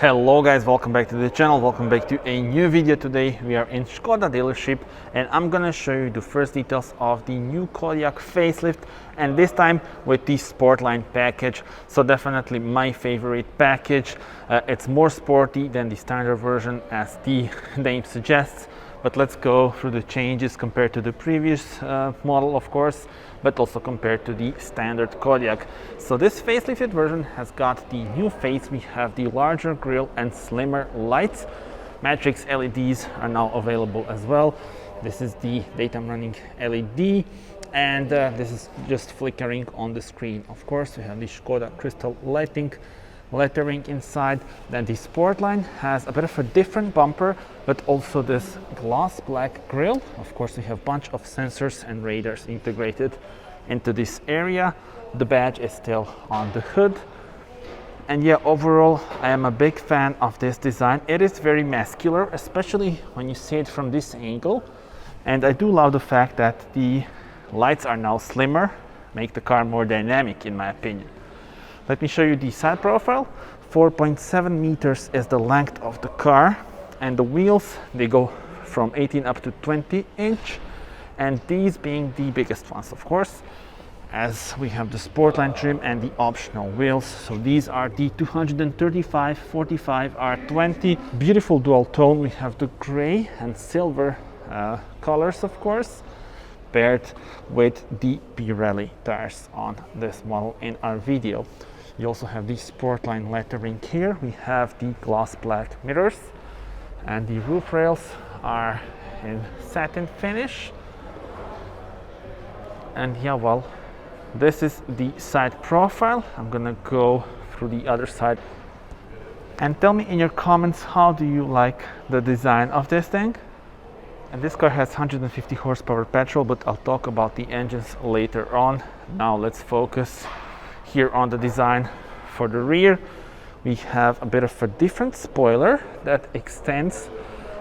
Hello guys, welcome back to the channel, welcome back to a new video. Today we are in Škoda dealership and I'm gonna show you the first details of the new Kodiaq facelift, and this time with the Sportline package. So definitely my favorite package. It's more sporty than the standard version as the name suggests, but let's go through the changes compared to the previous model, of course, but also compared to the standard Kodiaq. So this facelifted version has got the new face. We have the larger grille and slimmer lights. Matrix LEDs are now available as well. This is the daytime running LED, and this is just flickering on the screen. Of course, we have the Škoda crystal lettering inside. Then the Sportline has a bit of a different bumper, but also this gloss black grille. Of course, we have a bunch of sensors and radars integrated into this area. The badge is still on the hood. And yeah, overall, I am a big fan of this design. It is very muscular, especially when you see it from this angle. And I do love the fact that the lights are now slimmer, make the car more dynamic in my opinion. Let me show you the side profile. 4.7 meters is the length of the car, and the wheels, they go from 18 up to 20 inch, and these being the biggest ones, of course, as we have the Sportline trim and the optional wheels. So these are the 235/45 R20. Beautiful dual tone. We have the gray and silver colors, of course, paired with the Pirelli tires on this model in our video. You also have the Sportline lettering here. We have the gloss black mirrors, and the roof rails are in satin finish. And yeah, well, this is the side profile. I'm gonna go through the other side. And tell me in your comments, how do you like the design of this thing? And this car has 150 horsepower petrol, but I'll talk about the engines later on. Now let's focus here on the design. For the rear, we have a bit of a different spoiler that extends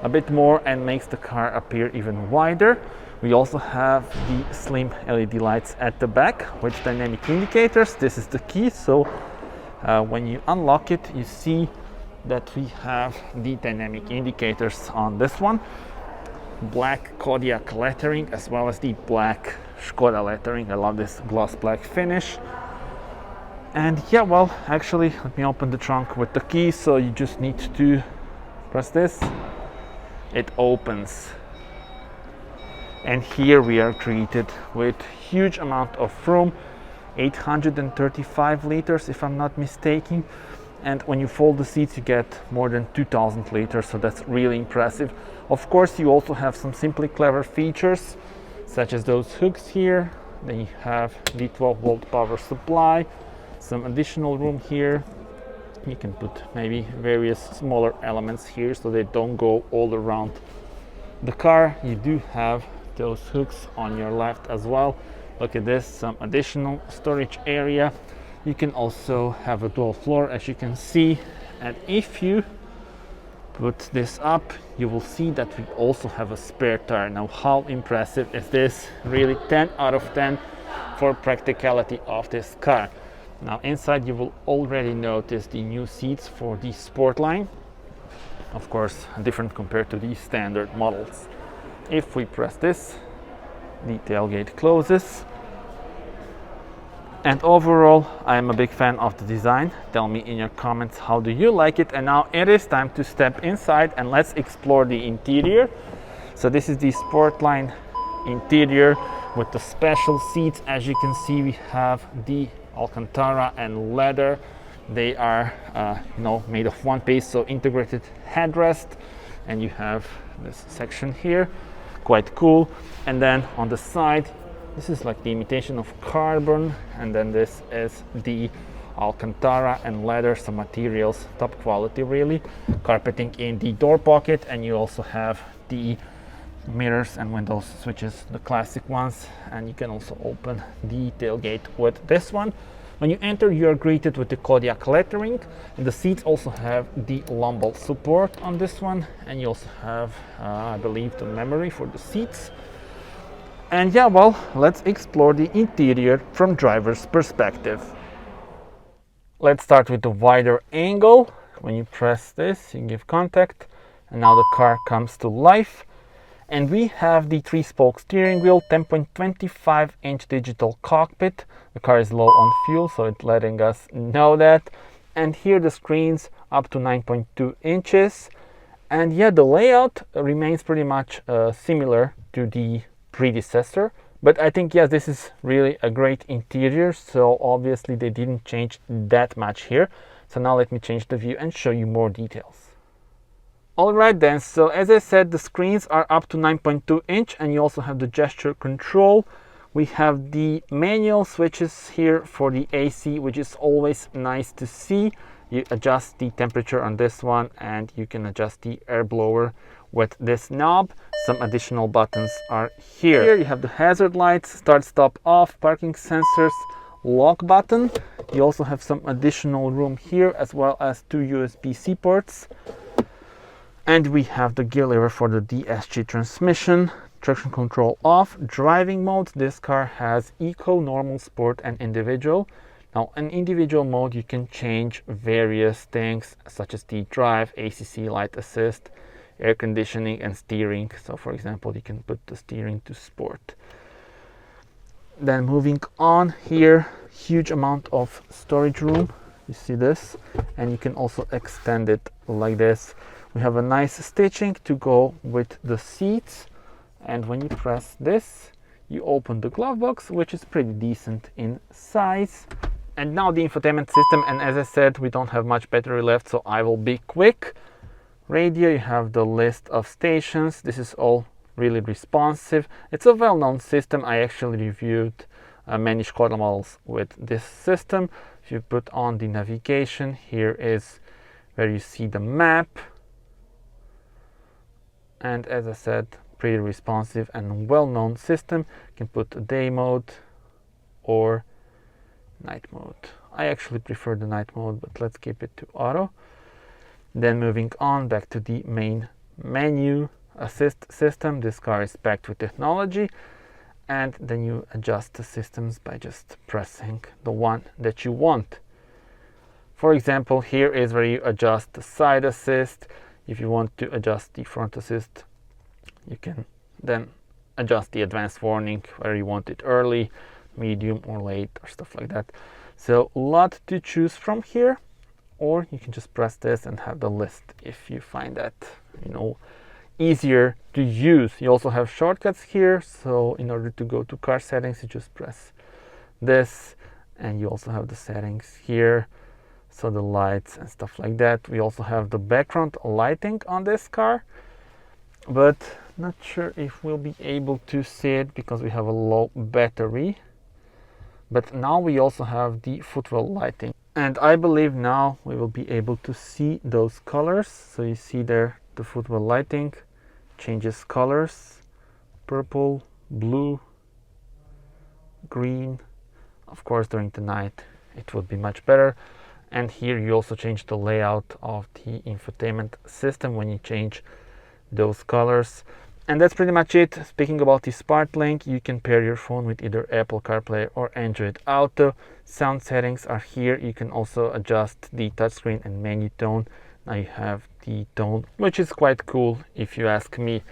a bit more and makes the car appear even wider. We also have the slim LED lights at the back with dynamic indicators. This is the key, so when you unlock it, you see that we have the dynamic indicators on this one. Black Kodiaq lettering as well as the black Škoda lettering. I love this gloss black finish. And yeah, well, actually, let me open the trunk with the key. So you just need to press this. It opens. And here we are greeted with huge amount of room, 835 liters if I'm not mistaken. And when you fold the seats, you get more than 2000 liters, so that's really impressive. Of course, you also have some simply clever features, such as those hooks here. Then you have the 12-volt power supply, some additional room here. You can put maybe various smaller elements here so they don't go all around the car. You do have those hooks on your left as well. Look at this, some additional storage area. You can also have a dual floor, as you can see, and if you put this up, you will see that we also have a spare tire. Now, how impressive is this? Really 10 out of 10 for practicality of this car. Now, inside you will already notice the new seats for the Sportline. Of course, different compared to the standard models. If we press this, the tailgate closes. And overall, I am a big fan of the design. Tell me in your comments, how do you like it? And now it is time to step inside and let's explore the interior. So this is the Sportline interior with the special seats. As you can see, we have the Alcantara and leather. They are made of one piece, so integrated headrest. And you have this section here, quite cool. And then on the side, this is like the imitation of carbon, and then this is the Alcantara and leather, some materials, top quality really. Carpeting in the door pocket, and you also have the mirrors and window switches, the classic ones, and you can also open the tailgate with this one. When you enter, you are greeted with the Kodiaq lettering, and the seats also have the lumbar support on this one, and you also have, I believe, the memory for the seats. And yeah, well, let's explore the interior from driver's perspective. Let's start with the wider angle. When you press this, you give contact, and now the car comes to life. And we have the 3-spoke steering wheel, 10.25-inch digital cockpit. The car is low on fuel, so it's letting us know that. And here the screens up to 9.2 inches. And yeah, the layout remains pretty much similar to the predecessor. But I think, yes, this is really a great interior. So obviously they didn't change that much here. So now let me change the view and show you more details. Alright then, so as I said, the screens are up to 9.2 inch and you also have the gesture control. We have the manual switches here for the AC, which is always nice to see. You adjust the temperature on this one and you can adjust the air blower with this knob. Some additional buttons are here. Here you have the hazard lights, start, stop, off, parking sensors, lock button. You also have some additional room here as well as 2 USB-C ports. And we have the gear lever for the DSG transmission, traction control off, driving modes. This car has Eco, Normal, Sport and Individual. Now in individual mode you can change various things such as the drive, ACC, light assist, air conditioning and steering. So for example, you can put the steering to Sport. Then moving on here, huge amount of storage room. You see this, and you can also extend it like this. We have a nice stitching to go with the seats, and when you press this, you open the glove box, which is pretty decent in size. And now the infotainment system, and as I said, we don't have much battery left, so I will be quick. Radio, you have the list of stations. This is all really responsive. It's a well-known system. I actually reviewed many Škoda models with this system. If you put on the navigation, here is where you see the map. And as I said, pretty responsive and well-known system. You can put day mode or night mode. I actually prefer the night mode, but let's keep it to auto. Then moving on back to the main menu, assist system. This car is packed with technology, and then you adjust the systems by just pressing the one that you want. For example, here is where you adjust the side assist. If you want to adjust the front assist, you can then adjust the advanced warning where you want it early, medium or late or stuff like that. So a lot to choose from here, or you can just press this and have the list if you find that, you know, easier to use. You also have shortcuts here, so in order to go to car settings, you just press this, and you also have the settings here. So the lights and stuff like that. We also have the background lighting on this car, but not sure if we'll be able to see it because we have a low battery. But now we also have the footwell lighting, and I believe now we will be able to see those colors. So you see there the footwell lighting changes colors: purple, blue, green. Of course, during the night it would be much better. And here you also change the layout of the infotainment system when you change those colors. And that's pretty much it. Speaking about the SmartLink, you can pair your phone with either Apple CarPlay or Android Auto. Sound settings are here. You can also adjust the touchscreen and menu tone. Now you have the tone, which is quite cool if you ask me.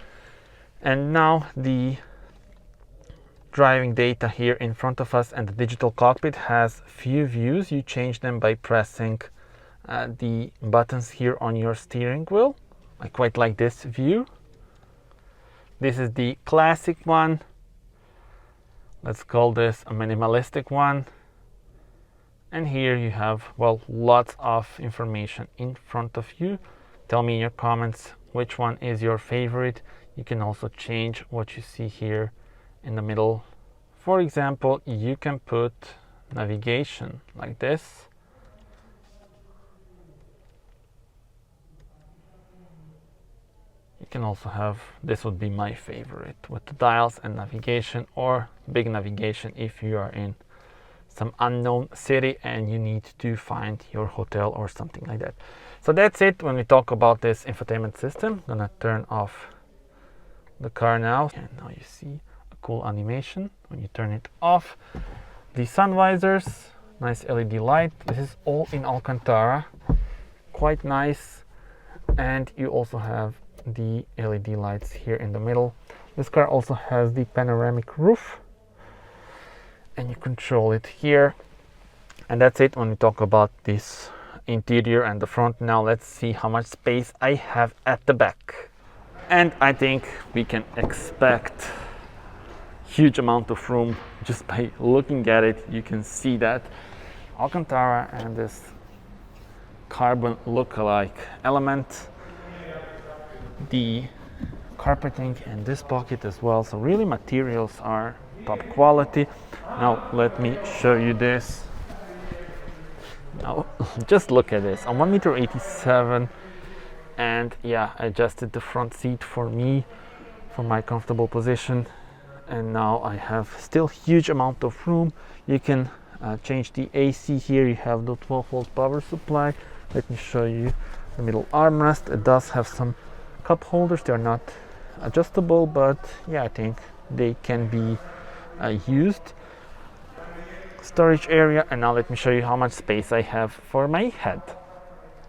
And now the driving data here in front of us, and the digital cockpit has few views. You change them by pressing the buttons here on your steering wheel. I quite like this view. This is the classic one. Let's call this a minimalistic one. And here you have, well, lots of information in front of you. Tell me in your comments which one is your favorite. You can also change what you see here in the middle. For example, you can put navigation like this. You can also have, this would be my favorite, with the dials and navigation, or big navigation if you are in some unknown city and you need to find your hotel or something like that. So that's it when we talk about this infotainment system. I'm gonna turn off the car now, and now you see a cool animation when you turn it off. The sun visors, nice LED light. This is all in Alcantara. quite nice. And you also have the LED lights here in the middle. This car also has the panoramic roof, and you control it here. And that's it when we talk about this interior and the front. Now let's see how much space I have at the back. And I think we can expect huge amount of room just by looking at it. You can see that Alcantara and this carbon look-alike element, the carpeting in this pocket as well, so really materials are top quality. Now let me show you this. Now just look at this. I'm 1.87 m, and yeah, I adjusted the front seat for me, for my comfortable position, and now I have still huge amount of room. You can change the AC here. You have the 12-volt power supply. Let me show you the middle armrest. It does have some cup holders. They are not adjustable, but yeah, I think they can be used. Storage area. And now let me show you how much space I have for my head.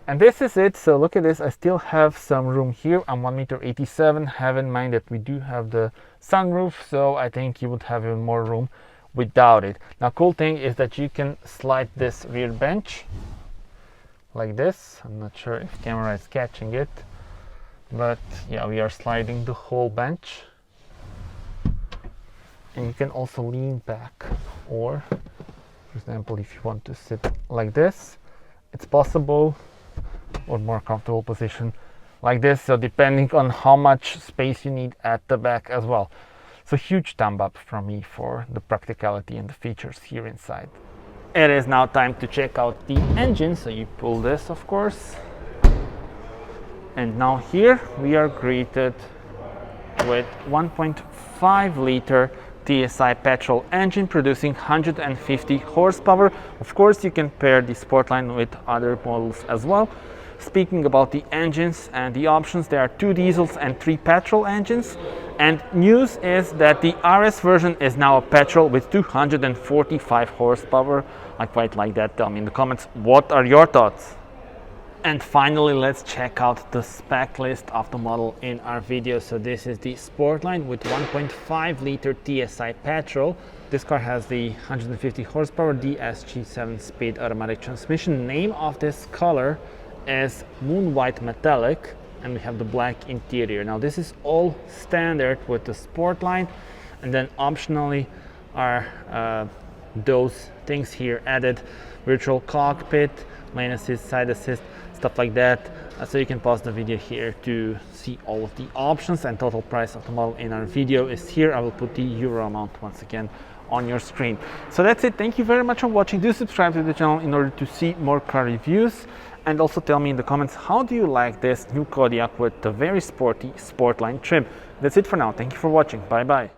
And this is it. So look at this. I still have some room here. I'm 1.87 m. Have in mind that we do have the sunroof, so I think you would have even more room without it. Now, cool thing is that you can slide this rear bench like this. I'm not sure if camera is catching it, but yeah, we are sliding the whole bench. And you can also lean back, or for example, if you want to sit like this, it's possible, or more comfortable position like this. So depending on how much space you need at the back as well. So huge thumb up from me for the practicality and the features here inside. It is now time to check out the engine. So you pull this, of course, and now here we are greeted with 1.5 liter TSI petrol engine producing 150 horsepower. Of course, you can pair the Sportline with other models as well. Speaking about the engines and the options, there are 2 diesels and 3 petrol engines. And news is that the RS version is now a petrol with 245 horsepower. I quite like that. Tell me in the comments, what are your thoughts? And finally, let's check out the spec list of the model in our video. So this is the Sportline with 1.5 liter TSI petrol. This car has the 150 horsepower DSG 7-speed automatic transmission. Name of this color is Moon White Metallic, and we have the black interior. Now this is all standard with the Sportline, and then optionally are those things here added: virtual cockpit, lane assist, side assist, stuff like that. So you can pause the video here to see all of the options, and total price of the model in our video is here. I will put the euro amount once again on your screen. So that's it. Thank you very much for watching. Do subscribe to the channel in order to see more car reviews, and also tell me in the comments, how do you like this new Kodiaq with the very sporty Sportline trim? That's it for now. Thank you for watching. Bye bye.